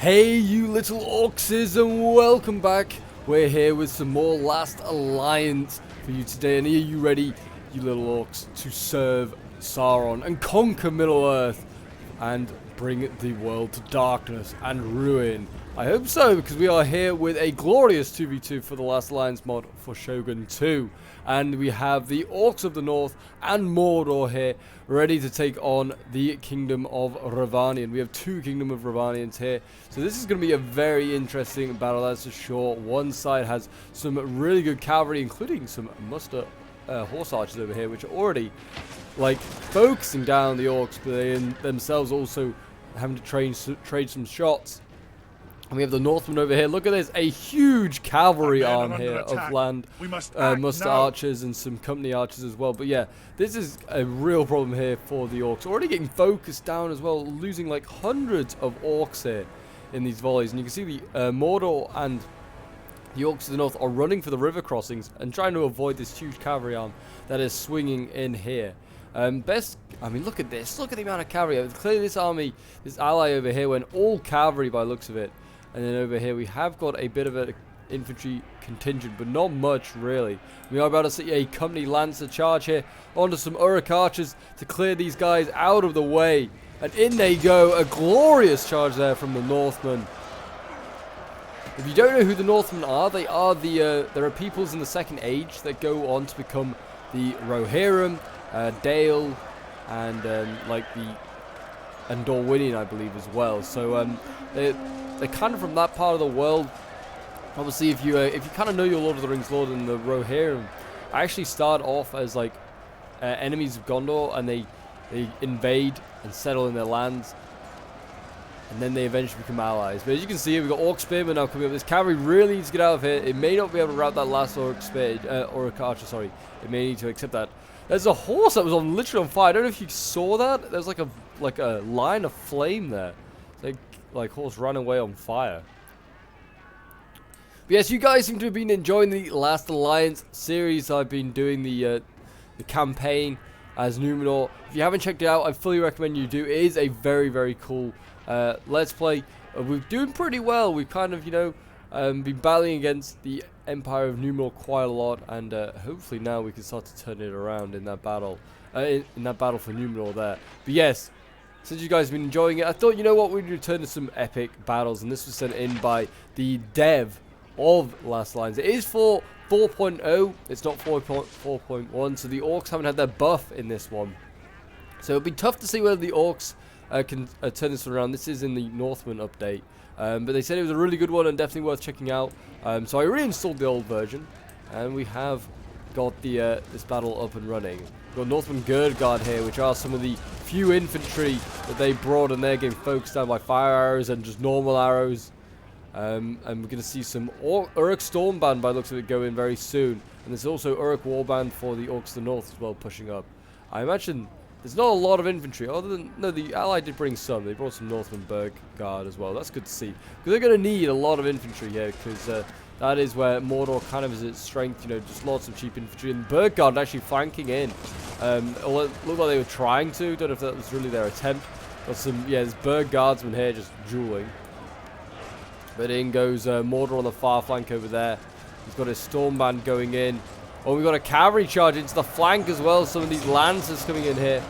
Hey you little orcses, and welcome back. We're here with some more Last Alliance for you today, and are you ready, you little orcs, to serve Sauron and conquer Middle-earth and bring the world to darkness and ruin? I hope so, because we are here with a glorious 2v2 for the Last Alliance mod for Shogun 2. And we have the Orcs of the North and Mordor here, ready to take on the Kingdom of Ravanian. We have two Kingdom of Ravanians here, so this is going to be a very interesting battle, that's for sure. One side has some really good cavalry, including some muster horse archers over here, which are already, like, focusing down the Orcs, but they themselves also having to trade some shots. And we have the Northmen over here. Look at this, a huge cavalry arm here of land, muster archers and some company archers as well. But yeah, this is a real problem here for the Orcs. Already getting focused down as well, losing like hundreds of Orcs here in these volleys. And you can see the Mordor and the Orcs of the North are running for the river crossings and trying to avoid this huge cavalry arm that is swinging in here. I mean, look at this. Look at the amount of cavalry. Clearly this army, this ally over here went all cavalry by looks of it. And then over here we have got a bit of an infantry contingent, but not much really. We are about to see a company lancer charge here onto some Uruk archers to clear these guys out of the way. And in they go, a glorious charge there from the Northmen. If you don't know who the Northmen are, they are there are peoples in the Second Age that go on to become the Rohirrim, Dale, and Dorwinian, I believe, as well. So they're kind of from that part of the world. Obviously, if you kind of know your Lord of the Rings lore, and the Rohirrim actually start off as like enemies of Gondor, and they invade and settle in their lands, and then they eventually become allies. But as you can see, we've got Orc Spearmen now coming up. This cavalry really needs to get out of here. It may not be able to rout that last Orc Archer. Sorry, it may need to accept that. There's a horse that was literally on fire. I don't know if you saw that. There's like a line of flame there. Like horse ran away on fire. But yes, you guys seem to have been enjoying the Last Alliance series. I've been doing the campaign as Numenor. If you haven't checked it out, I fully recommend you do. It is a very, very cool let's play. We're doing pretty well. We've kind of, been battling against the Empire of Numenor quite a lot, and hopefully now we can start to turn it around in that battle. In that battle for Numenor there. But yes, since you guys have been enjoying it, I thought, you know what, we'd return to some epic battles, and this was sent in by the dev of Last Alliance. It is for 4.0, it's not 4.1, so the Orcs haven't had their buff in this one. So it'll be tough to see whether the Orcs can turn this around. This is in the Northman update, but they said it was a really good one and definitely worth checking out. So I reinstalled the old version, and we have got the this battle up and running. We've got Northman Girdguard here, which are some of the few infantry that they brought, and they're getting focused down by fire arrows and just normal arrows. And we're going to see some Uruk Stormband by the looks of it go in very soon. And there's also Uruk Warband for the Orcs of the North as well pushing up. I imagine there's not a lot of infantry, other than, no, the Allied did bring some. They brought some Northman Guard as well. That's good to see. Because they're going to need a lot of infantry here, because that is where Mordor kind of is its strength, just lots of cheap infantry. And Bergguard actually flanking in. Although it looked like they were trying to. Don't know if that was really their attempt. Got some, there's Bergguardsmen here just dueling. But in goes Mordor on the far flank over there. He's got his Stormband going in. Oh, we've got a cavalry charge into the flank as well. Some of these lancers coming in here.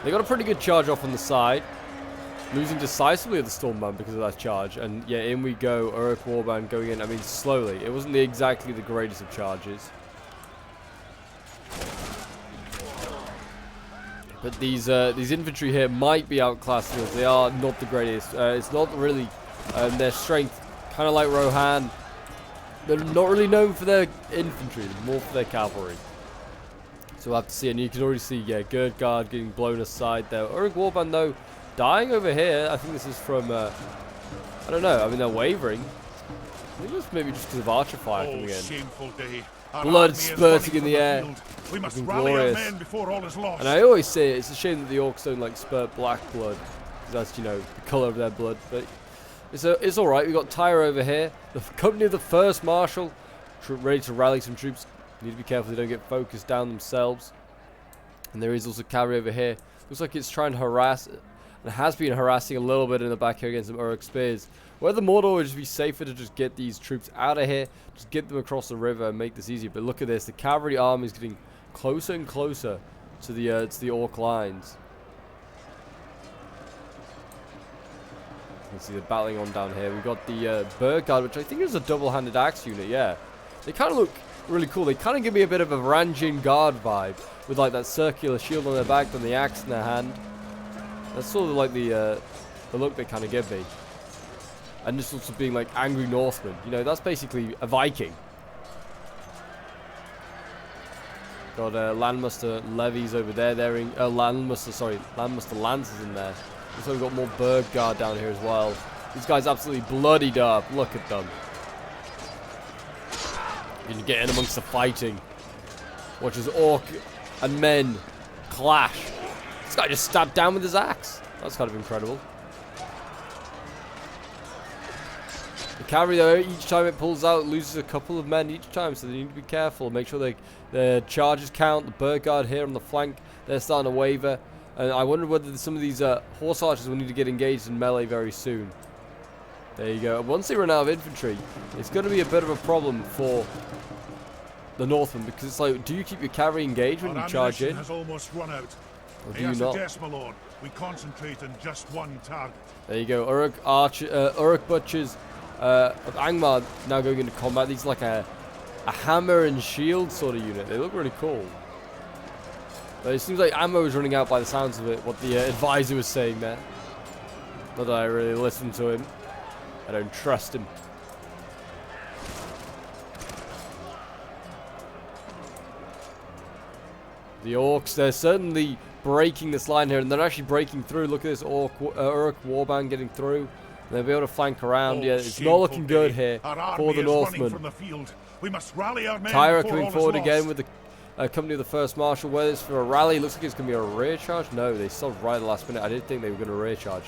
They got a pretty good charge off on the side. Losing decisively at the Stormband because of that charge. And yeah, in we go. Uruk Warband going in. I mean, slowly. It wasn't exactly the greatest of charges. But these infantry here might be outclassed because they are not the greatest. It's not really their strength. Kind of like Rohan. They're not really known for their infantry. They're more for their cavalry. So we'll have to see. And you can already see, Girdguard getting blown aside there. Uruk Warband, though, dying over here. I think this is from, I don't know. I mean, they're wavering. I think it's maybe just because of archer fire coming in. Blood spurting in the air. We must rally our men before all is lost. And I always say it's a shame that the Orcs don't like spurt black blood, because that's, the colour of their blood. But it's all right. We've got Tyre over here, the company of the First Marshal, ready to rally some troops. Need to be careful they don't get focused down themselves. And there is also cavalry over here. Looks like it's trying to harass and has been harassing a little bit in the back here against some Uruk spears. Whether Mordor would just be safer to just get these troops out of here, just get them across the river and make this easier. But look at this, the cavalry army is getting closer and closer to the Orc lines. You can see the battling on down here. We've got the Bird Guard, which I think is a double-handed axe unit, yeah. They kind of look really cool. They kind of give me a bit of a Varangian Guard vibe, with like that circular shield on their back and the axe in their hand. That's sort of like the look they kind of give me. And just also being like angry Northmen. You know, that's basically a Viking. Got Landmaster levies over there. They're in, Landmaster Lancers in there. So we've got more Bird Guard down here as well. These guys absolutely bloodied up. Look at them. You can get in amongst the fighting. Watch as Orc and men clash. This guy just stabbed down with his axe. That's kind of incredible. The cavalry, though, each time it pulls out, loses a couple of men each time, so they need to be careful. Make sure their charges count. The Bird Guard here on the flank, they're starting to waver. And I wonder whether some of these horse archers will need to get engaged in melee very soon. There you go. Once they run out of infantry, it's going to be a bit of a problem for the Northmen, because it's like, do you keep your cavalry engaged when you charge in? Has almost run out. Or do you not? My lord. We concentrate on just one target. There you go. Uruk Butchers of Angmar now going into combat. These are like a hammer and shield sort of unit. They look really cool. But it seems like ammo is running out by the sounds of it, what the advisor was saying there. Not that I really listened to him. I don't trust him. The Orcs, they're certainly breaking this line here, and they're actually breaking through. Look at this Uruk warband getting through. They'll be able to flank around. Yeah, it's not looking good here for the Northmen. We must rally our men. Tyra coming forward again with the company of the First Marshal. Whether it's for a rally, looks like it's going to be a rear charge. No, they still right at the last minute. I didn't think they were going to rear charge.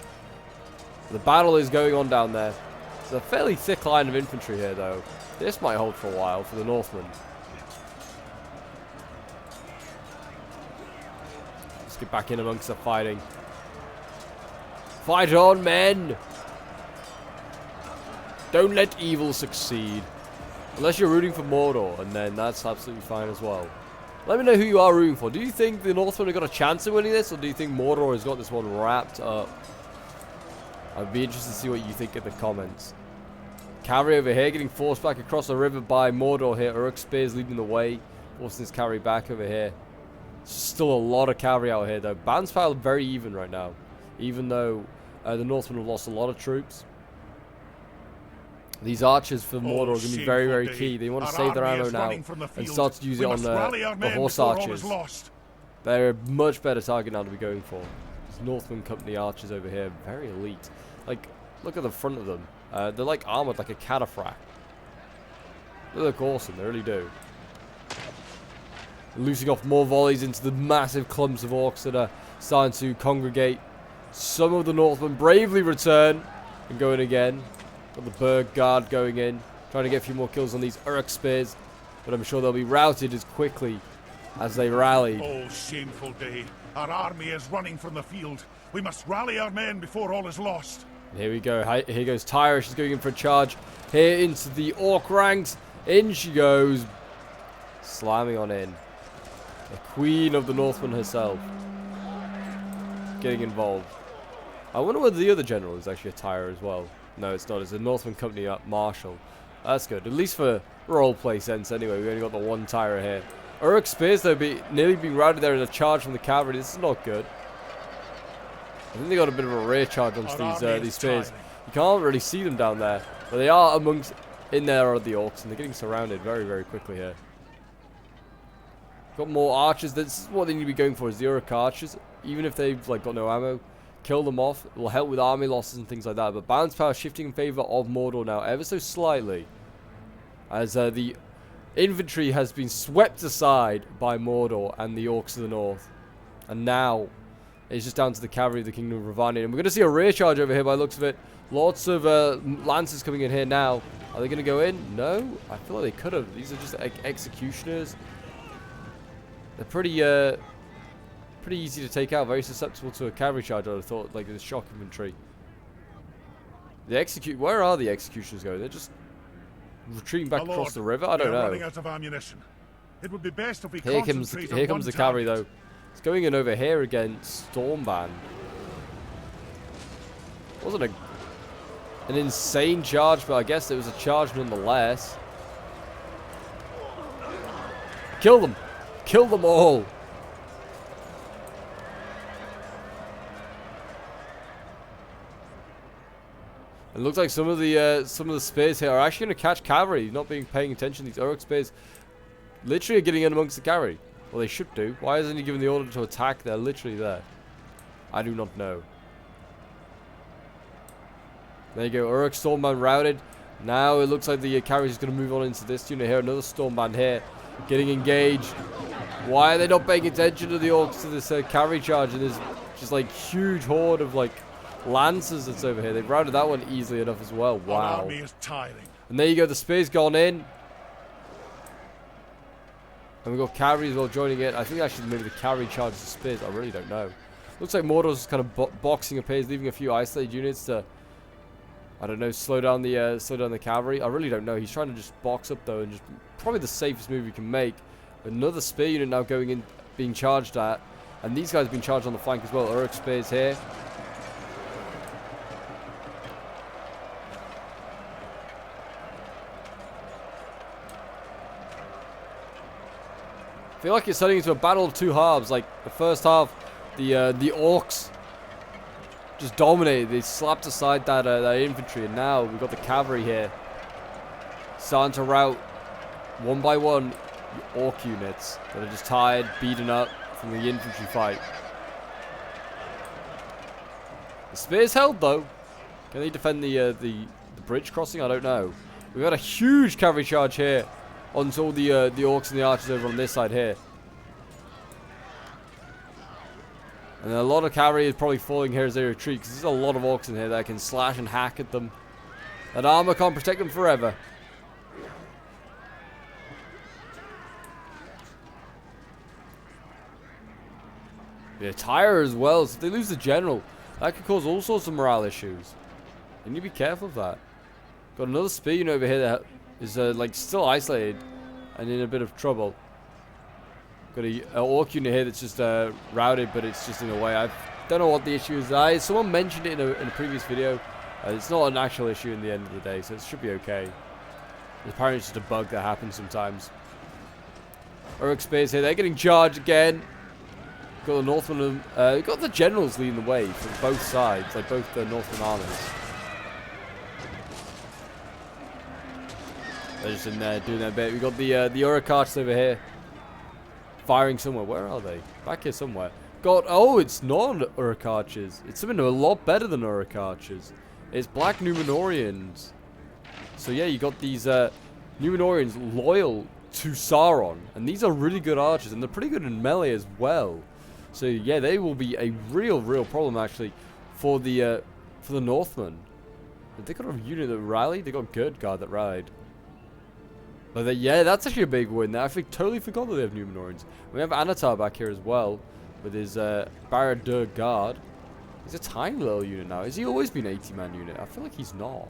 The battle is going on down there. It's a fairly thick line of infantry here, though. This might hold for a while for the Northmen. Let's get back in amongst the fighting. Fight on, men! Don't let evil succeed. Unless you're rooting for Mordor, and then that's absolutely fine as well. Let me know who you are rooting for. Do you think the Northmen have got a chance of winning this, or do you think Mordor has got this one wrapped up? I'd be interested to see what you think in the comments. Cavalry over here getting forced back across the river by Mordor here. Uruk spears leading the way, forcing his cavalry back over here. Still a lot of cavalry out here, though. Band's pile very even right now, even though the Northmen have lost a lot of troops. These archers for Mordor are going to be very, very key. They want to save their ammo now and start to use it on the horse archers. They're a much better target now to be going for. These Northman Company archers over here, very elite. Like, look at the front of them. They're like armored like a cataphract. They look awesome, they really do. Loosing off more volleys into the massive clumps of orcs that are starting to congregate. Some of the Northmen bravely return and go in again. Got the Bird Guard going in, trying to get a few more kills on these Uruk spears, but I'm sure they'll be routed as quickly as they rallied. Oh, shameful day. Our army is running from the field. We must rally our men before all is lost. And here we go. Here goes Tyra. She's going in for a charge. Here into the Orc ranks. In she goes. Slamming on in. The Queen of the Northmen herself. Getting involved. I wonder whether the other general is actually a Tyra as well. No, it's not. It's a Northman Company Marshal. That's good. At least for roleplay sense anyway. We only got the one Tyra here. Uruk spears, though, nearly being routed there in a charge from the cavalry. This is not good. I think they got a bit of a rear charge onto these spears. You can't really see them down there. But they are in there are the orcs, and they're getting surrounded very, very quickly here. Got more archers. This is what they need to be going for, is the Uruk archers. Even if they've got no ammo, kill them off. It will help with army losses and things like that. But balance power shifting in favor of Mordor now, ever so slightly. As the infantry has been swept aside by Mordor and the orcs of the north. And now it's just down to the cavalry of the Kingdom of Ravania. And we're going to see a rear charge over here by the looks of it. Lots of lancers coming in here now. Are they going to go in? No? I feel like they could have. These are just executioners. They're pretty pretty easy to take out. Very susceptible to a cavalry charge, I would have thought, like the shock infantry. Where are the executioners going? They're just retreating back across the river? I don't know. Running out of ammunition. It would be best if we Here comes the cavalry, though. It's going in over here against Stormband. Wasn't an insane charge, but I guess it was a charge nonetheless. Kill them! Kill them all! It looks like some of the spears here are actually going to catch cavalry. Not paying attention. These Uruk spears literally are getting in amongst the cavalry. Well, they should do. Why isn't he giving the order to attack? They're literally there. I do not know. There you go. Uruk Stormband routed. Now it looks like the cavalry is going to move on into this unit here. Another Stormband here. Getting engaged. Why are they not paying attention to the orcs, to this cavalry charge? And there's just like huge horde of like lancers that's over here. They've routed that one easily enough as well. Wow. Our army is tiring. And there you go. The spear's gone in. And we've got cavalry as well joining it. I think actually maybe the cavalry charges the spears. I really don't know. Looks like Mordor's kind of boxing a pace, leaving a few isolated units to, I don't know, slow down the cavalry. I really don't know. He's trying to just box up though, and just probably the safest move he can make. Another spear unit now going in, being charged at, and these guys have been charged on the flank as well. Uruk spears here. I feel like it's turning into a battle of two halves. Like the first half, the orcs just dominated. They slapped aside that infantry, and now we've got the cavalry here starting to rout one by one the orc units that are just tired, beaten up from the infantry fight. The spears held though. Can they defend the bridge crossing? I don't know. We've got a huge cavalry charge here onto all the orcs and the archers over on this side here. And a lot of cavalry is probably falling here as they retreat, because there's a lot of orcs in here that can slash and hack at them. That armor can't protect them forever. The attire as well, so if they lose the general, that could cause all sorts of morale issues. You need to be careful of that. Got another spear unit over here that is like still isolated and in a bit of trouble. Got an orc unit here that's just routed, but it's just in the way. I don't know what the issue is. Someone mentioned it in a previous video. It's not an actual issue in the end of the day, so it should be okay. Apparently it's just a bug that happens sometimes. Uruk spears here. They're getting charged again. Got the Northmen. Got the generals leading the way from both sides, like both the Northern armies. They're just in there doing their bit. We got the Uruk archers over here, firing somewhere. Where are they? Back here somewhere. Oh, it's not Uruk archers. It's something a lot better than Uruk archers. It's Black Numenorians. So yeah, you got these Numenorians loyal to Sauron, and these are really good archers, and they're pretty good in melee as well. So yeah, they will be a real problem actually for the Northmen. They got a unit that rallied. They got Good Guard that rallied. But yeah, that's actually a big win there. I totally forgot that they have Numenorians. We have Anatar back here as well with his Barad-dûr Guard. He's a tiny little unit now. Has he always been an 80-man unit? I feel like he's not.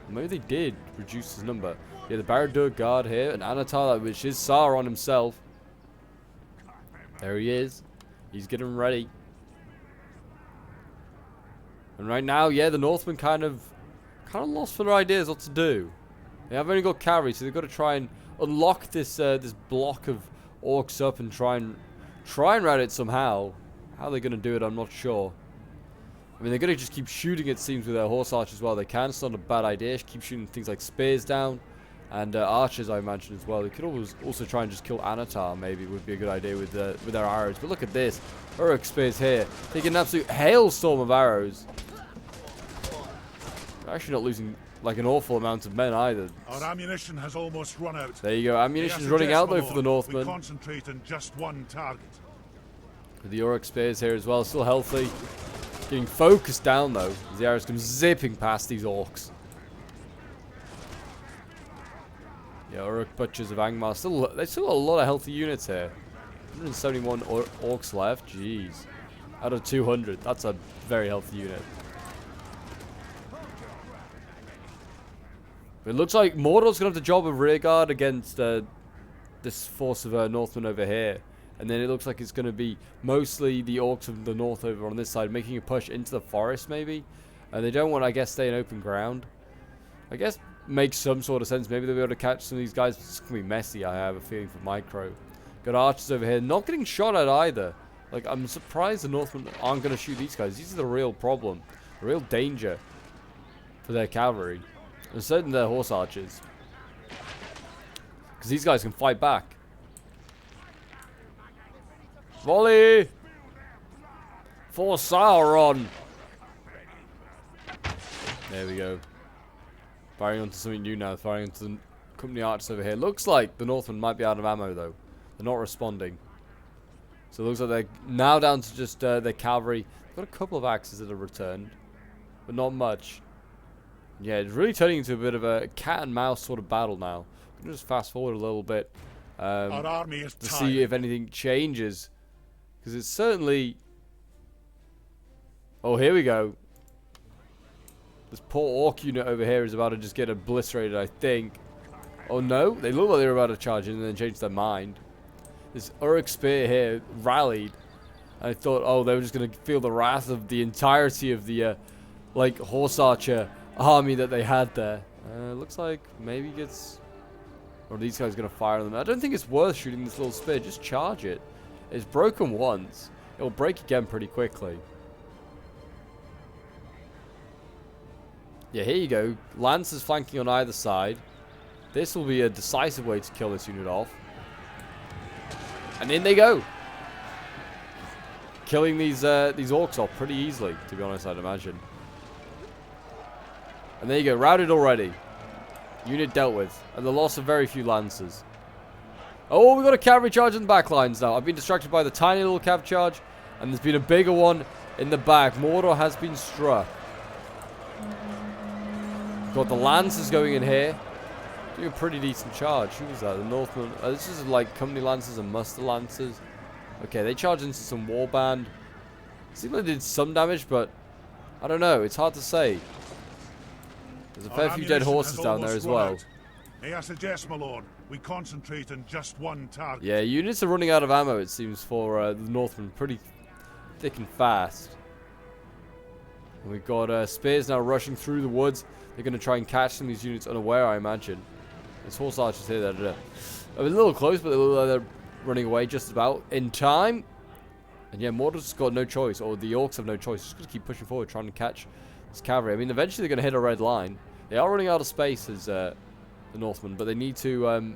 Maybe they did reduce his number. Yeah, the Barad-dûr Guard here, and Anatar, which is Sauron himself. There he is. He's getting ready. And right now, yeah, the Northmen kind of lost for their ideas what to do. They have only got cavalry, so they've got to try and unlock this this block of orcs up and try and rout it somehow. How they're going to do it, I'm not sure. I mean, they're going to just keep shooting, it seems, with their horse archers as well. They can. It's not a bad idea. Keep shooting things like spears down. And archers, I imagine, as well. They could always also try and just kill Anatar, maybe. Would be a good idea with their arrows. But look at this. Uruk spears here. Taking an absolute hailstorm of arrows. They're actually not losing like an awful amount of men either. Our ammunition has almost run out. There you go. Ammunition's running out, though, for the Northmen. We concentrate on just one target. With the Uruk spears here as well. Still healthy. Getting focused down, though, as the arrows come zipping past these orcs. Yeah, Uruk Butchers of Angmar. They still got a lot of healthy units here. 171 orcs left. Jeez. Out of 200. That's a very healthy unit. It looks like Mordor's going to have the job of rearguard against this force of Northmen over here. And then it looks like it's going to be mostly the orcs of the north over on this side, making a push into the forest maybe. And they don't want, I guess, stay in open ground. I guess makes some sort of sense. Maybe they'll be able to catch some of these guys. It's going to be messy, I have a feeling, for Micro. Got archers over here. Not getting shot at either. Like, I'm surprised the Northmen aren't going to shoot these guys. These are the real problem. The real danger for their cavalry. And certainly their horse archers. Because these guys can fight back. Volley! For Sauron! There we go. Firing onto something new now. Firing onto the company archers over here. Looks like the Northmen might be out of ammo though. They're not responding. So it looks like they're now down to just their cavalry. They've got a couple of axes that have returned. But not much. Yeah, it's really turning into a bit of a cat and mouse sort of battle now. I'm going to just fast forward a little bit. Our army is to see if anything changes. Because it's certainly... Oh, here we go. This poor orc unit over here is about to just get obliterated, I think. Oh no, they look like they were about to charge in and then change their mind. This Uruk spear here rallied. I thought, oh, they were just going to feel the wrath of the entirety of the, like, horse archer army that they had there. Looks like maybe gets... Or these guys are going to fire on them. I don't think it's worth shooting this little spear. Just charge it. It's broken once. It'll break again pretty quickly. Yeah, here you go. Lancers flanking on either side. This will be a decisive way to kill this unit off. And in they go. Killing these orcs off pretty easily, to be honest, I'd imagine. And there you go. Routed already. Unit dealt with. And the loss of very few lancers. Oh, we've got a cavalry charge in the back lines now. I've been distracted by the tiny little cav charge. And there's been a bigger one in the back. Mordor has been struck. Got the lancers going in here. Doing a pretty decent charge. Who was that? The Northmen. This is like company lancers and muster lancers. Okay, they charged into some warband. Seems like they did some damage, but I don't know. It's hard to say. There's a fair few dead horses down there as well. May I suggest, my lord, we concentrate on just one target. Yeah, units are running out of ammo, it seems, for the Northmen. Pretty thick and fast. And we've got spears now rushing through the woods. They're going to try and catch some of these units unaware, I imagine. There's horse archers here that are a little close, but they look like they're running away just about in time. And yeah, Mordor's got no choice, or the orcs have no choice. Just going to keep pushing forward, trying to catch this cavalry. I mean, eventually they're going to hit a red line. They are running out of space as the Northmen, but they need to...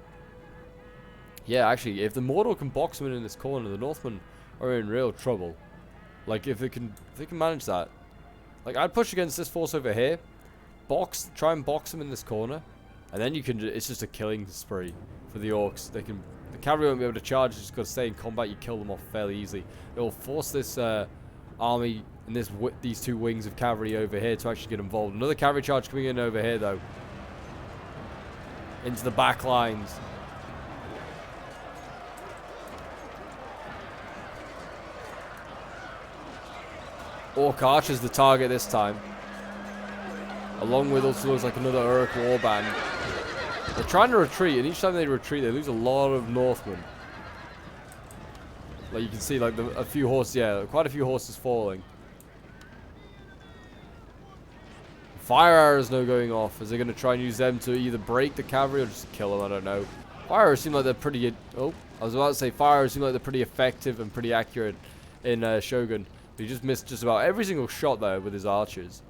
yeah, actually, if the Mordor can box them in this corner, the Northmen are in real trouble. Like, if they can manage that. Like, I'd push against this force over here. Try and box them in this corner. And then you can... It's just a killing spree for the orcs. The cavalry won't be able to charge. You just got to stay in combat. You kill them off fairly easily. It will force this army and these two wings of cavalry over here to actually get involved. Another cavalry charge coming in over here, though. Into the back lines. Orc archers the target this time. Along with also looks like another Uruk warband. They're trying to retreat, and each time they retreat, they lose a lot of Northmen. Like you can see, like a few horses, yeah, quite a few horses falling. Fire arrows now going off. As they're going to try and use them to either break the cavalry or just kill them, I don't know. Fire arrows seem like they're pretty... Oh, I was about to say fire arrows seem like they're pretty effective and pretty accurate in Shogun. He just missed just about every single shot there with his archers.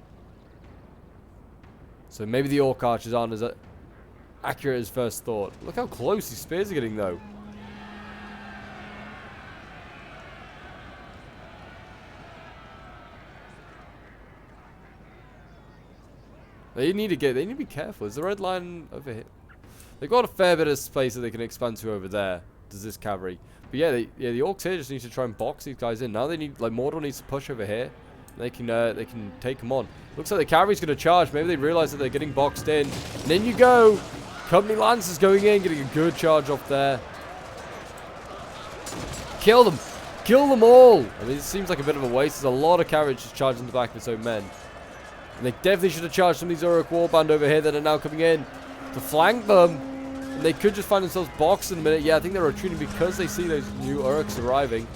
So maybe the orc archers aren't as accurate as first thought. Look how close these spears are getting, though. They need to be careful. Is the red line over here? They've got a fair bit of space that they can expand to over there. Does this cavalry? But yeah, the orcs here just need to try and box these guys in. Now they need, like, Mordor needs to push over here. They can take them on. Looks like the cavalry's going to charge. Maybe they realize that they're getting boxed in. And in you go. Company lancers going in, getting a good charge off there. kill them. Kill them all. I mean, it seems like a bit of a waste. There's a lot of cavalry just charging the back of its own men. And they definitely should have charged some of these Uruk warband over here that are now coming in to flank them. And they could just find themselves boxed in a minute. Yeah, I think they're retreating because they see those new Uruks arriving.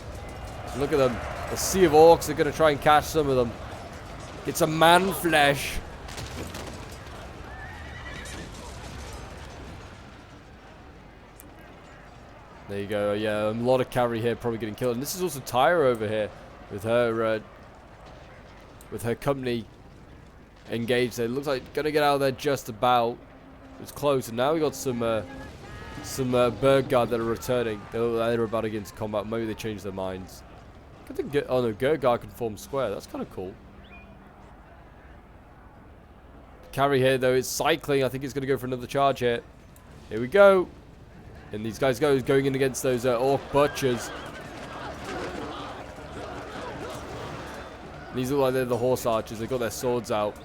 Look at them. A sea of orcs are going to try and catch some of them. It's a man flesh. There you go. Yeah, a lot of cavalry here probably getting killed. And this is also Tyra over here with her company engaged. It looks like going to get out of there just about. It's close. And now we got some bird guard that are returning. They're about to get into combat. Maybe they changed their minds. I think oh no, Bird guard can form square. That's kind of cool. Cavalry here though is cycling. I think it's going to go for another charge here. Here we go. And these guys going in against those orc butchers. These look like they're the horse archers. They've got their swords out.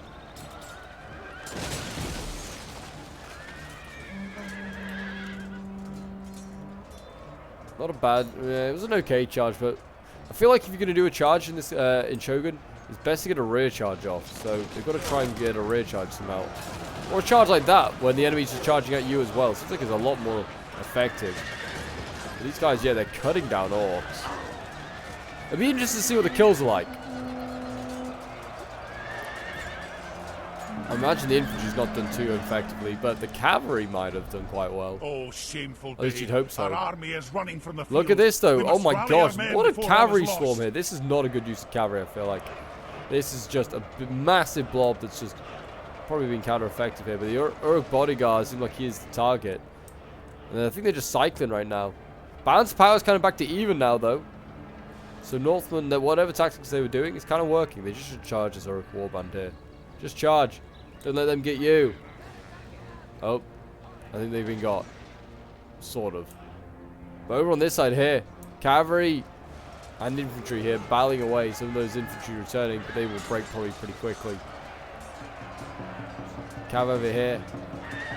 Not a bad. Yeah, it was an okay charge, but I feel like if you're going to do a charge in this in Shogun, it's best to get a rear charge off. So they've got to try and get a rear charge somehow, or a charge like that when the enemy's just charging at you as well. Seems like it's a lot more effective. But these guys, yeah, they're cutting down orcs. It'd be interesting to see what the kills are like. I imagine the infantry's not done too effectively, but the cavalry might have done quite well. Oh, shameful At least day. you'd hope so. Our army is running from the Look field. at this, though. We Oh must my rally gosh. our men What a before all cavalry is lost. swarm here. This is not a good use of cavalry, I feel like. This is just a massive blob that's just probably been counter-effective here. But the Uruk bodyguard seems like he is the target. And I think they're just cycling right now. Balance power is kind of back to even now, though. So Northmen, whatever tactics they were doing, it's kind of working. They just should charge this Uruk warband here. Just charge. Don't let them get you. Oh, I think they've been got. Sort of. But over on this side here, cavalry and infantry here battling away. Some of those infantry returning, but they will break probably pretty quickly. Cav over here.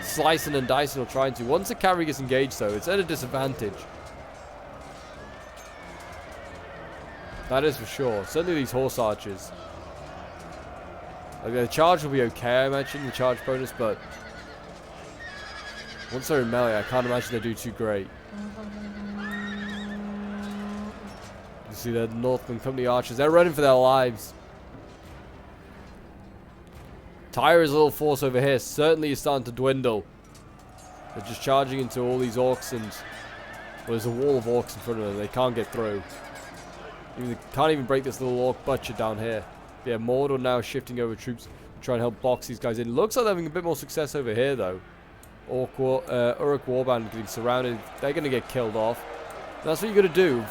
Slicing and dicing or trying to. Once the cavalry gets engaged though, it's at a disadvantage. That is for sure. Certainly these horse archers. Like the charge will be okay, I imagine, the charge bonus, but once they're in melee, I can't imagine they do too great. You see the Northman Company archers, they're running for their lives. Tyra's little force over here certainly is starting to dwindle. They're just charging into all these orcs and well, there's a wall of orcs in front of them. They can't get through. They can't even break this little orc butcher down here. But yeah, Mordor now shifting over troops to try and help box these guys in. Looks like they're having a bit more success over here though. Uruk warband getting surrounded. They're going to get killed off. And that's what you got to do.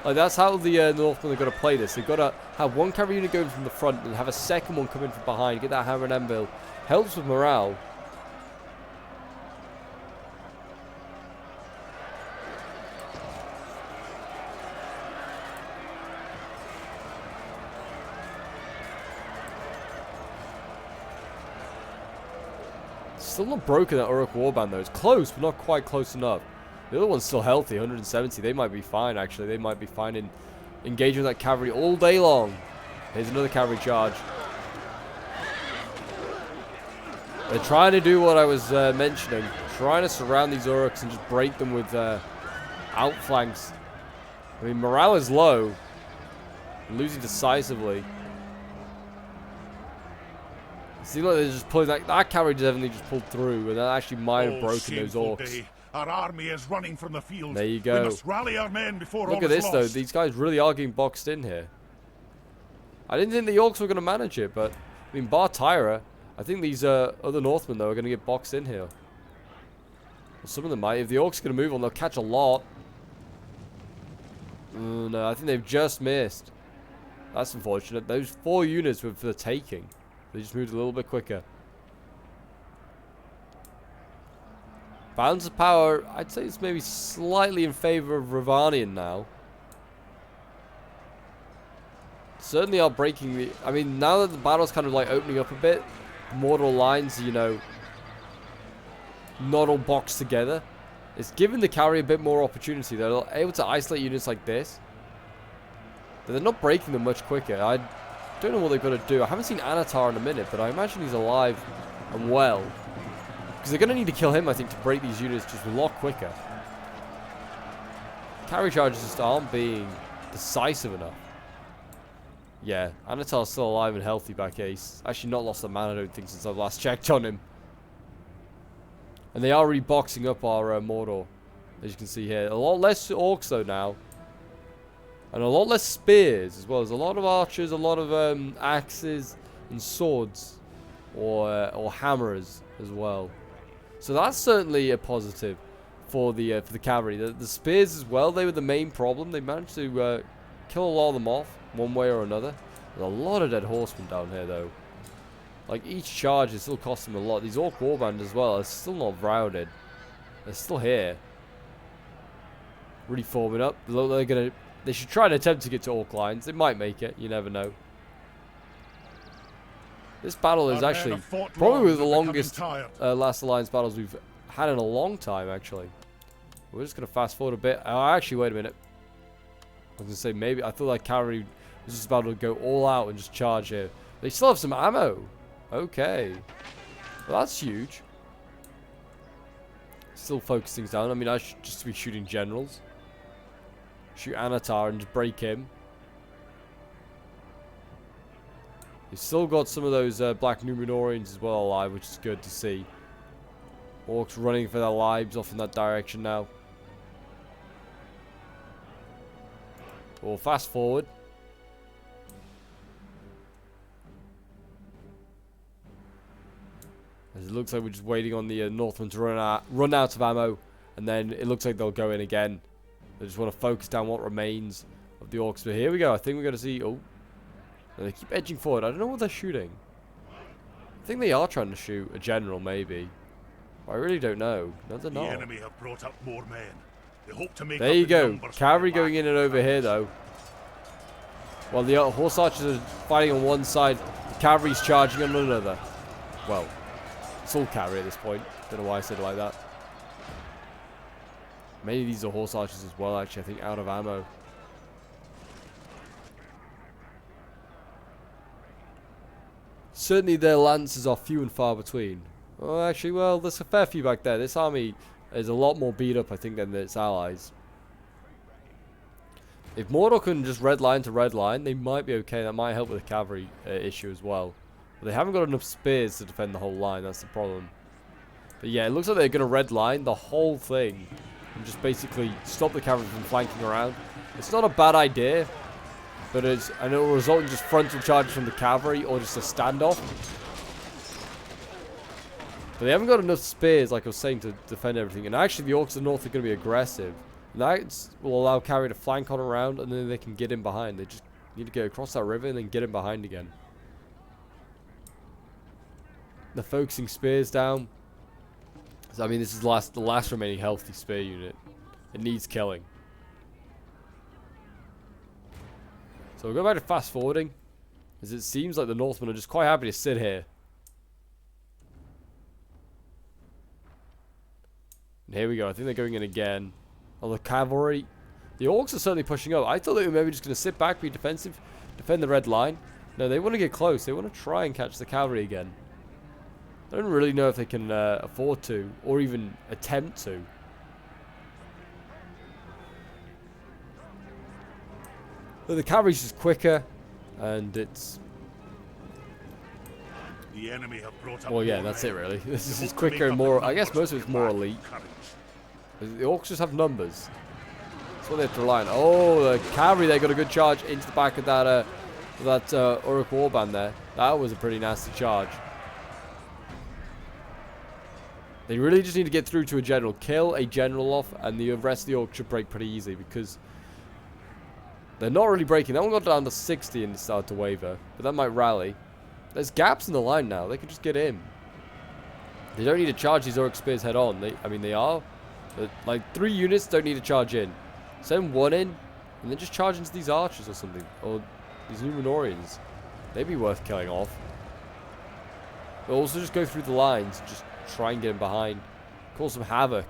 Like that's how the Northmen are going to play this. They've got to have one cavalry unit going from the front and have a second one come in from behind. Get that hammer and anvil. Helps with morale. Still not broken, that Uruk warband though. It's close, but not quite close enough. The other one's still healthy, 170. They might be fine, actually. They might be fine in engaging that cavalry all day long. Here's another cavalry charge. They're trying to do what I was mentioning. Trying to surround these Uruks and just break them with outflanks. I mean, morale is low. Losing decisively. It seems like they're just pulling that cavalry definitely just pulled through, and that actually might have broken those orcs. Day. Our army is running from the field. There you go. We must rally our men before all Look at is this lost. though. These guys really are getting boxed in here. I didn't think the orcs were going to manage it, but I mean, bar Tyra, I think these other Northmen though are going to get boxed in here. Well, some of them might. If the orcs are going to move on, they'll catch a lot. No, I think they've just missed. That's unfortunate. Those 4 units were for the taking. They just moved a little bit quicker. Balance of power, I'd say it's maybe slightly in favor of Ravanian now. Certainly are breaking the... I mean, now that the battle's kind of like opening up a bit, mortal lines, you know, not all boxed together. It's given the cavalry a bit more opportunity. They're able to isolate units like this. But they're not breaking them much quicker. I don't know what they've got to do. I haven't seen Anatar in a minute, but I imagine he's alive and well. Because they're going to need to kill him, I think, to break these units just a lot quicker. Cavalry charges just aren't being decisive enough. Yeah, Anatar's still alive and healthy back here. He's actually not lost a man, I don't think, since I've last checked on him. And they are reboxing up our Mordor, as you can see here. A lot less orcs, though, now. And a lot less spears, as well. There's a lot of archers, a lot of axes and swords. Or hammers, as well. So that's certainly a positive for the cavalry. The spears, as well, they were the main problem. They managed to kill a lot of them off, one way or another. There's a lot of dead horsemen down here, though. Like, each charge is still costing them a lot. These orc warband as well are still not routed. They're still here. Really forming up. They should try and attempt to get to orc lines. They might make it. You never know. This battle is actually probably one of the longest last alliance battles we've had in a long time, actually. We're just going to fast forward a bit. Oh, actually, wait a minute. I was going to say, maybe. I thought that cavalry was just about to go all out and just charge here. They still have some ammo. Okay. Well, that's huge. Still focus things down. I mean, I should just be shooting generals. Shoot Anatar and just break him. He's still got some of those black Numenorians as well alive, which is good to see. Orcs running for their lives off in that direction now. We'll fast forward. As it looks like we're just waiting on the Northmen to run out of ammo. And then it looks like they'll go in again. They just want to focus down what remains of the orcs. But here we go. I think we're going to see... Oh. And they keep edging forward. I don't know what they're shooting. I think they are trying to shoot a general, maybe. I really don't know. No, they're not. The enemy have brought up more men. They hope to make there you go. Cavalry going in and over here, though. While the horse archers are fighting on one side, the cavalry's charging on another. Well, it's all cavalry at this point. Don't know why I said it like that. Maybe these are horse archers as well, actually. I think out of ammo. Certainly their lances are few and far between. Oh, actually, well, there's a fair few back there. This army is a lot more beat up, I think, than its allies. If Mordor can just red line to red line, they might be okay. That might help with the cavalry issue as well. But they haven't got enough spears to defend the whole line. That's the problem. But yeah, it looks like they're going to red line the whole thing. And just basically stop the cavalry from flanking around. It's not a bad idea. But and it will result in just frontal charges from the cavalry or just a standoff. But they haven't got enough spears, like I was saying, to defend everything. And actually, the orcs of the north are going to be aggressive. And that will allow cavalry to flank on around, and then they can get in behind. They just need to get across that river and then get in behind again. They're focusing spears down. So, I mean, this is the last remaining healthy spear unit. It needs killing. So we'll go back to fast forwarding, as it seems like the Northmen are just quite happy to sit here. And here we go. I think they're going in again. Oh, the cavalry. The orcs are certainly pushing up. I thought they were maybe just going to sit back, be defensive, defend the red line. No, they want to get close. They want to try and catch the cavalry again. I don't really know if they can afford to, or even attempt to. But the cavalry's just quicker, and it's... The enemy have brought up well, yeah, that's it really. This is just quicker and more... I guess most of it's more elite. The orcs just have numbers. That's what they have to rely on. Oh, the cavalry, they got a good charge into the back of that Uruk warband there. That was a pretty nasty charge. They really just need to get through to a general. Kill a general off, and the rest of the orcs should break pretty easy, because... they're not really breaking. That one got down to 60 and started to waver. But that might rally. There's gaps in the line now. They can just get in. They don't need to charge these Orc Spears head on. I mean, they are. But, like, 3 units don't need to charge in. Send 1 in, and then just charge into these archers or something. Or these Numenorians. They'd be worth killing off. But also just go through the lines. Just try and get in behind. Cause some havoc.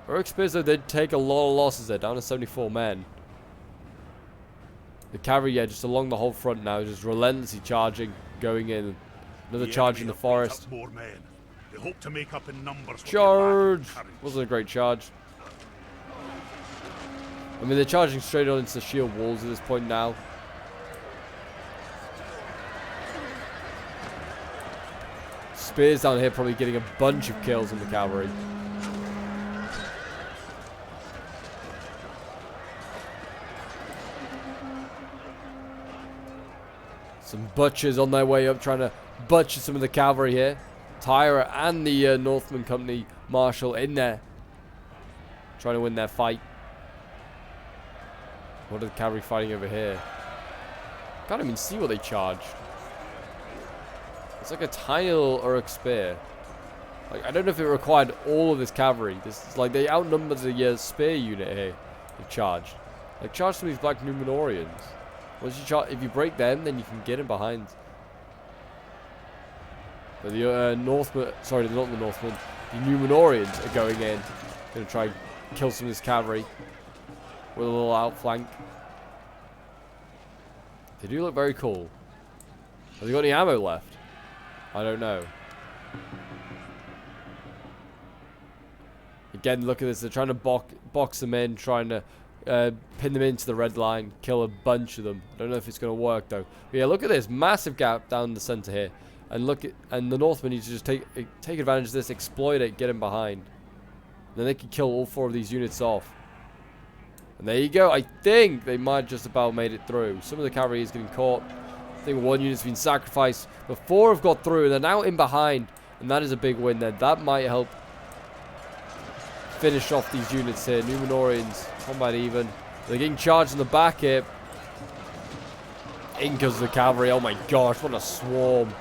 Orc Spears, though, did take a lot of losses there, down to 74 men. The cavalry, yeah, just along the whole front now, just relentlessly charging, going in. Another charge in the forest. More men. They hope to make up in numbers. Charge! Wasn't a great charge. I mean, they're charging straight on into the shield walls at this point now. Spears down here probably getting a bunch of kills on the cavalry. Some butchers on their way up, trying to butcher some of the cavalry here. Tyra and the Northman Company Marshal in there, trying to win their fight. What are the cavalry fighting over here? Can't even see what they charged. It's like a tiny little Uruk spear. Like, I don't know if it required all of this cavalry. This is like they outnumbered the spear unit here. They charged. Like, charge some of these black Numenorians. Once you if you break them, then you can get in behind. But the Northmen, sorry, not the Northmen, the Numenorians are going in. Gonna try and kill some of this cavalry with a little outflank. They do look very cool. Have they got any ammo left? I don't know. Again, look at this. They're trying to box them in, trying to pin them into the red line, kill a bunch of them. I don't know if it's going to work though. But yeah, look at this massive gap down the center here, and the Northmen need to just take advantage of this, exploit it, get in behind. And then they can kill all 4 of these units off. And there you go. I think they might just about made it through. Some of the cavalry is getting caught. I think 1 unit's been sacrificed, but 4 have got through, and they're now in behind, and that is a big win. Then that might help finish off these units here. Numenorians, combat even. They're getting charged in the back here. Incas, the cavalry. Oh my gosh, what a swarm.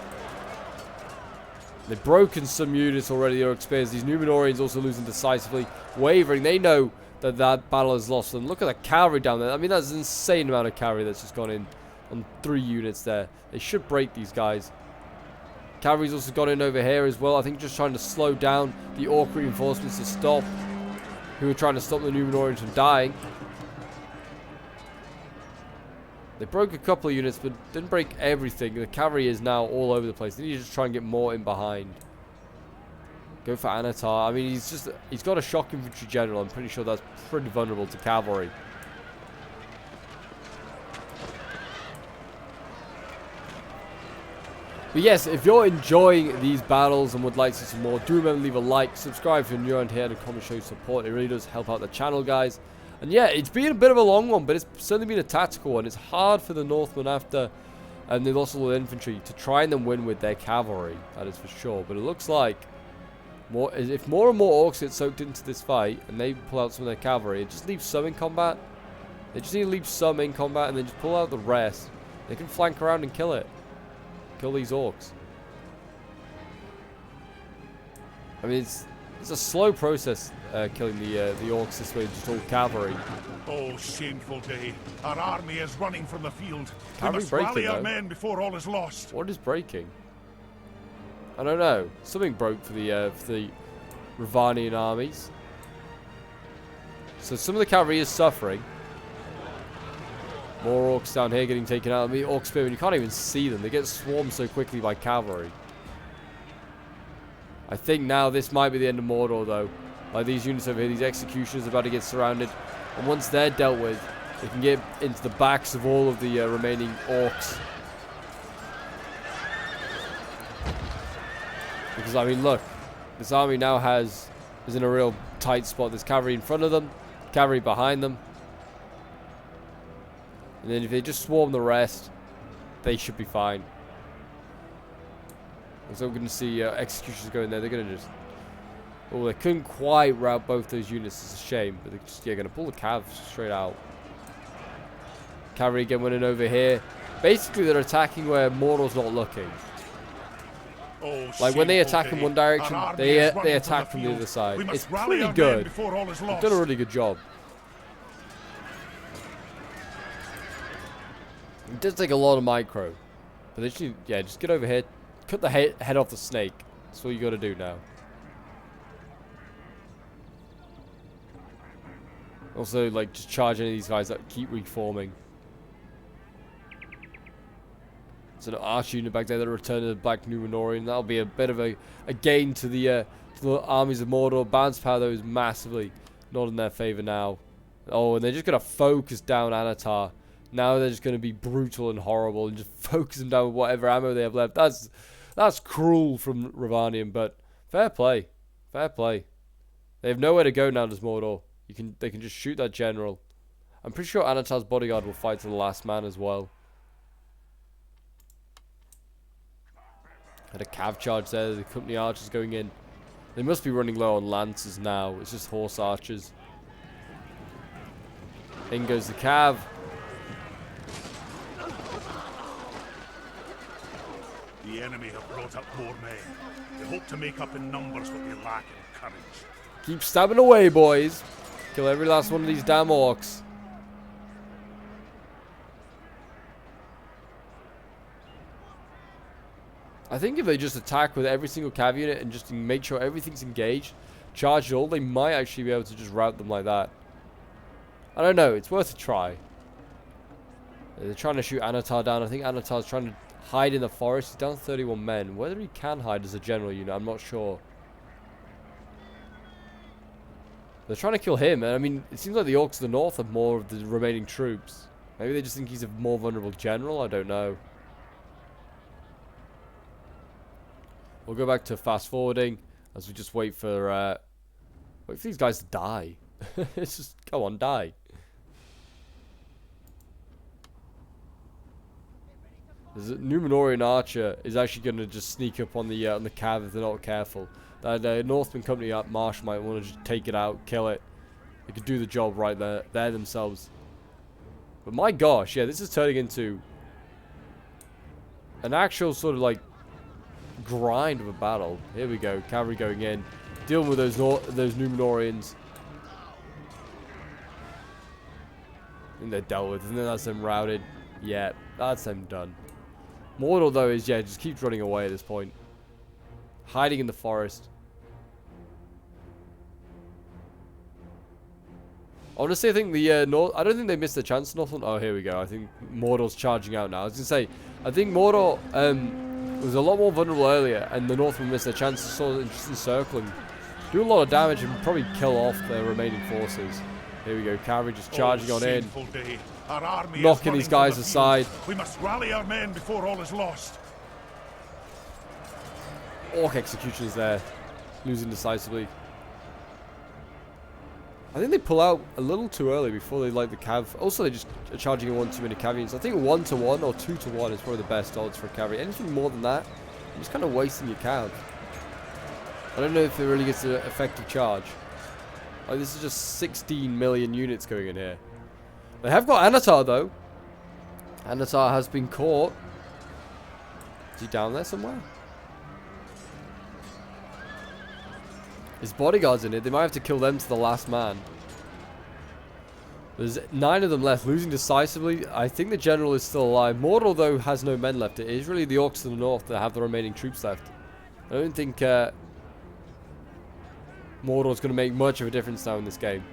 They've broken some units already, the Uruk Spears. These Numenorians also losing decisively. Wavering. They know that that battle is lost. And look at the cavalry down there. I mean, that's an insane amount of cavalry that's just gone in on 3 units there. They should break these guys. Cavalry's also got in over here as well. I think just trying to slow down the Orc reinforcements to stop. Who are trying to stop the Numenorians from dying. They broke a couple of units, but didn't break everything. The cavalry is now all over the place. They need to just try and get more in behind. Go for Anatar. I mean, he's got a shock infantry general. I'm pretty sure that's pretty vulnerable to cavalry. But yes, if you're enjoying these battles and would like to see some more, do remember to leave a like, subscribe if you're new around here, and a comment show your support. It really does help out the channel, guys. And yeah, it's been a bit of a long one, but it's certainly been a tactical one. It's hard for the Northmen after they lost all the infantry to try and then win with their cavalry. That is for sure. But it looks like if more and more orcs get soaked into this fight and they pull out some of their cavalry, it just leaves some in combat. They just need to leave some in combat and then just pull out the rest. They can flank around and kill it. Kill these orcs. I mean, it's a slow process killing the orcs this way, just all cavalry. Oh, shameful day. Our army is running from the field. We Cavalry must breaking, rally our though. men before all is lost. What is breaking? I don't know. Something broke for the Ravanian armies. So some of the cavalry is suffering. More orcs down here getting taken out. I mean, orc spearmen, you can't even see them. They get swarmed so quickly by cavalry. I think now this might be the end of Mordor, though. Like these units over here, these executioners are about to get surrounded. And once they're dealt with, they can get into the backs of all of the remaining orcs. Because, I mean, look. This army now is in a real tight spot. There's cavalry in front of them, cavalry behind them. And then if they just swarm the rest, they should be fine. So we're going to see executions going there. They're going to just... Oh, they couldn't quite rout both those units. It's a shame. But they're just going to pull the cavs straight out. Cavalry again winning over here. Basically, they're attacking where Mordor's not looking. Oh, Like when they attack in one direction, they attack from the other side. It's pretty good. They've done a really good job. It does take a lot of micro. But they just need, yeah, just get over here. Cut the head off the snake. That's what you got to do now. Also, like, just charge any of these guys that keep reforming. So an arch unit back there, the return of the Black Numenorian. That'll be a bit of a gain to the armies of Mordor. Bounce power, though, is massively not in their favor now. Oh, and they're just going to focus down Anatar. Now they're just going to be brutal and horrible and just focus them down with whatever ammo they have left. That's cruel from Ravanian, but fair play. Fair play. They have nowhere to go now, does Mordor. They can just shoot that general. I'm pretty sure Anatar's bodyguard will fight to the last man as well. Had a cav charge there. The company archers going in. They must be running low on lances now. It's just horse archers. In goes the cav. The enemy have brought up more men. They hope to make up in numbers what they lack in courage. Keep stabbing away, boys. Kill every last one of these damn orcs. I think if they just attack with every single cav unit and just make sure everything's engaged, charge it all, they might actually be able to just rout them like that. I don't know. It's worth a try. They're trying to shoot Anatar down. I think Anatar's trying to hide in the forest. He's down to 31 men. Whether he can hide as a general unit, I'm not sure. They're trying to kill him. And I mean, it seems like the orcs of the north have more of the remaining troops. Maybe they just think he's a more vulnerable general. I don't know. We'll go back to fast forwarding as we just wait for these guys to die. It's just, go on, die. There's a Numenorian archer is actually going to just sneak up on the cav if they're not careful. The Northman company at Marsh might want to just take it out, kill it. They could do the job right there themselves. But my gosh, yeah, this is turning into an actual sort of like grind of a battle. Here we go, cavalry going in, dealing with those Numenorians. I think they're dealt with, and then that's them routed. Yeah, that's them done. Mordor, though, is, yeah, just keeps running away at this point. Hiding in the forest. Honestly, I think the North... I don't think they missed their chance, Northland. Oh, here we go. I think Mordor's charging out now. I was going to say, I think Mordor was a lot more vulnerable earlier, and the Northmen missed their chance to sort of just encircling. Do a lot of damage and probably kill off their remaining forces. Here we go, cavalry just charging on in. Knocking these guys aside. We must rally our men before all is lost. Orc executions there. Losing decisively. I think they pull out a little too early before they light the cav. Also, they just are charging in one too many cav units. I think 1-to-1 or 2-to-1 is probably the best odds for a cavalry. Anything more than that, you're just kind of wasting your cav. I don't know if it really gets an effective charge. Like, this is just 16 million units going in here. They have got Anatar, though. Anatar has been caught. Is he down there somewhere? His bodyguard's in it. They might have to kill them to the last man. There's 9 of them left, losing decisively. I think the general is still alive. Mordor, though, has no men left. It is really the orcs to the north that have the remaining troops left. I don't think Mordor's going to make much of a difference now in this game.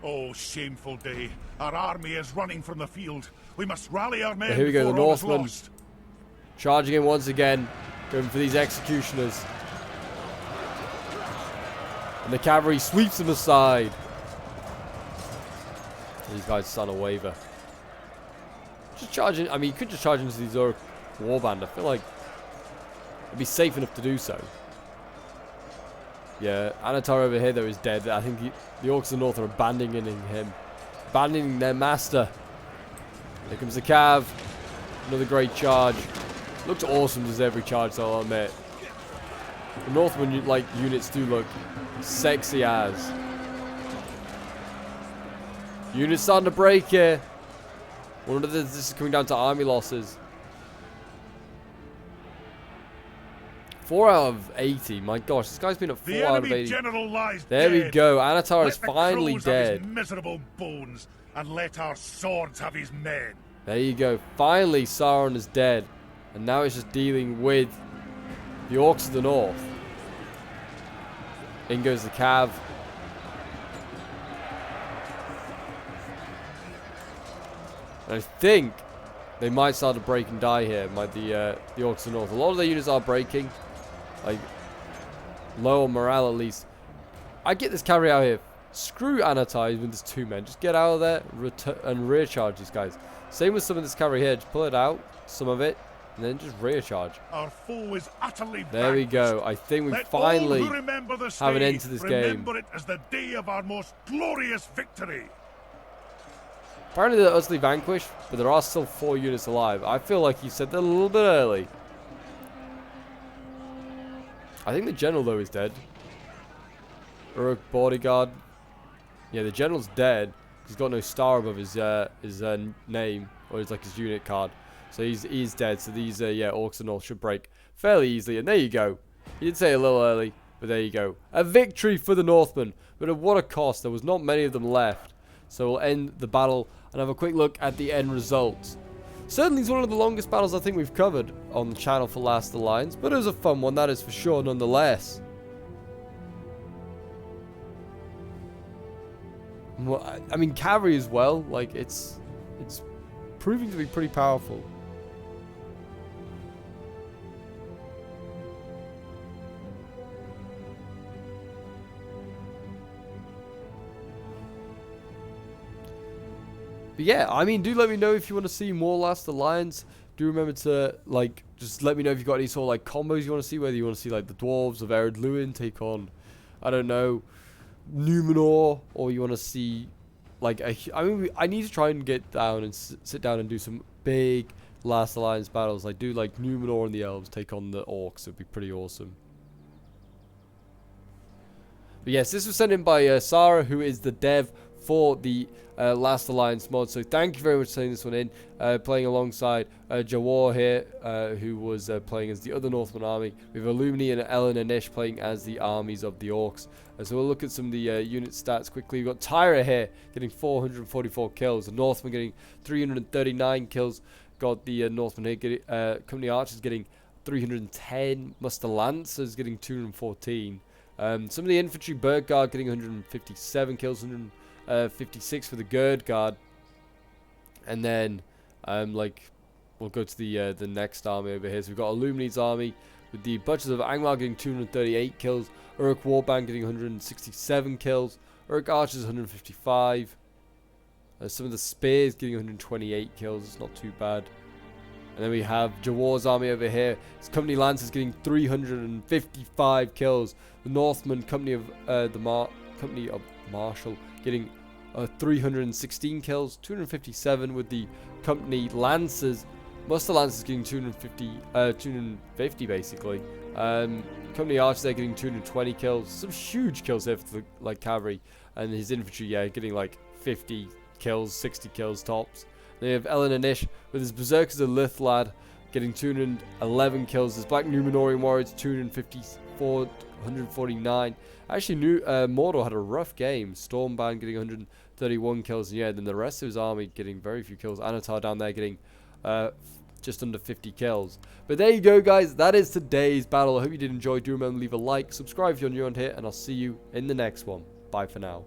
Oh, shameful day. Our army is running from the field. We must rally our men. But here we go, the before all is Northmen lost. charging in once again, going for these executioners. And the cavalry sweeps them aside. These guys start a waver. Just charging. I mean, you could just charge into these Orc warband. I feel like it'd be safe enough to do so. Yeah, Anatar over here, though, is dead. I think the Orcs of the North are abandoning him. Abandoning their master. Here comes the cav. Another great charge. Looks awesome, does every charge, so I'll admit. The Northman units do look sexy as. Units starting to break here. Wonder if this is coming down to army losses. 4 out of 80. My gosh, this guy's been at 4 out of 80. General lies there dead. we go. Anatar is Let the finally crows dead. have his miserable bones, and let our swords have his men. There you go. Finally, Sauron is dead. And now it's just dealing with the Orcs of the North. In goes the cav. And I think they might start to break and die here. The Orcs of the North. A lot of their units are breaking. Like, low on morale at least. I get this cavalry out here. Screw Anatai with his 2 men. Just get out of there and rear charge these guys. Same with some of this cavalry here. Just pull it out, some of it, and then just rear charge. Our foe is utterly there we go. I think we finally have an end to this game. Remember it as the day of our most glorious victory. Apparently they're utterly vanquished, but there are still 4 units alive. I feel like you said that a little bit early. I think the general, though, is dead. Uruk bodyguard. Yeah, the general's dead. He's got no star above his name, or his unit card. So he's dead. So these Orcs and all should break fairly easily. And there you go. You did say a little early, but there you go. A victory for the Northmen, but at what a cost. There was not many of them left. So we'll end the battle and have a quick look at the end results. Certainly it's one of the longest battles I think we've covered on the channel for Last Alliance, but it was a fun one, that is for sure, nonetheless. Well, I mean, cavalry as well, like, it's proving to be pretty powerful. But yeah, I mean, do let me know if you want to see more Last Alliance. Do remember to, like, just let me know if you've got any sort of, like, combos you want to see. Whether you want to see, like, the Dwarves of Ered Luin take on, I don't know, Numenor. Or you want to see, like, I need to try and get down and sit down and do some big Last Alliance battles. Like, do, like, Numenor and the Elves take on the Orcs. It would be pretty awesome. But yes, this was sent in by Sarah, who is the dev for the Last Alliance mod. So thank you very much for sending this one in. Playing alongside Jawar here, who was playing as the other Northman army. We have Illumini and Ellen and Nish playing as the armies of the Orcs. So we'll look at some of the unit stats quickly. We've got Tyra here getting 444 kills. The Northman getting 339 kills. Got the Northman here getting, Company Archers getting 310. Muster Lancers getting 214. Some of the infantry, Bird Guard getting 157 kills, 156 for the Gird Guard, and then we'll go to the next army over here. So we've got Illumini's army with the Butchers of Angmar getting 238 kills, Uruk Warband getting 167 kills, Uruk Archers 155. Some of the Spears getting 128 kills. It's not too bad. And then we have Jawar's army over here. His Company Lancers getting 355 kills. The Northman Company of Company of Marshall getting 316 kills, 257 with the Company Lancers. Muster Lancers getting 250 basically. Company Archers there getting 220 kills. Some huge kills there for the cavalry, and his infantry getting like 50 kills, 60 kills tops. Then you have Ellen and Nish with his Berserkers of Lithlad getting 211 kills. His Black Numenorian Warriors 254, 149. Actually, Mordor had a rough game. Stormband getting 131 kills. And yeah, then the rest of his army getting very few kills. Anatar down there getting just under 50 kills. But there you go, guys. That is today's battle. I hope you did enjoy. Do remember to leave a like, subscribe if you're new on here, and I'll see you in the next one. Bye for now.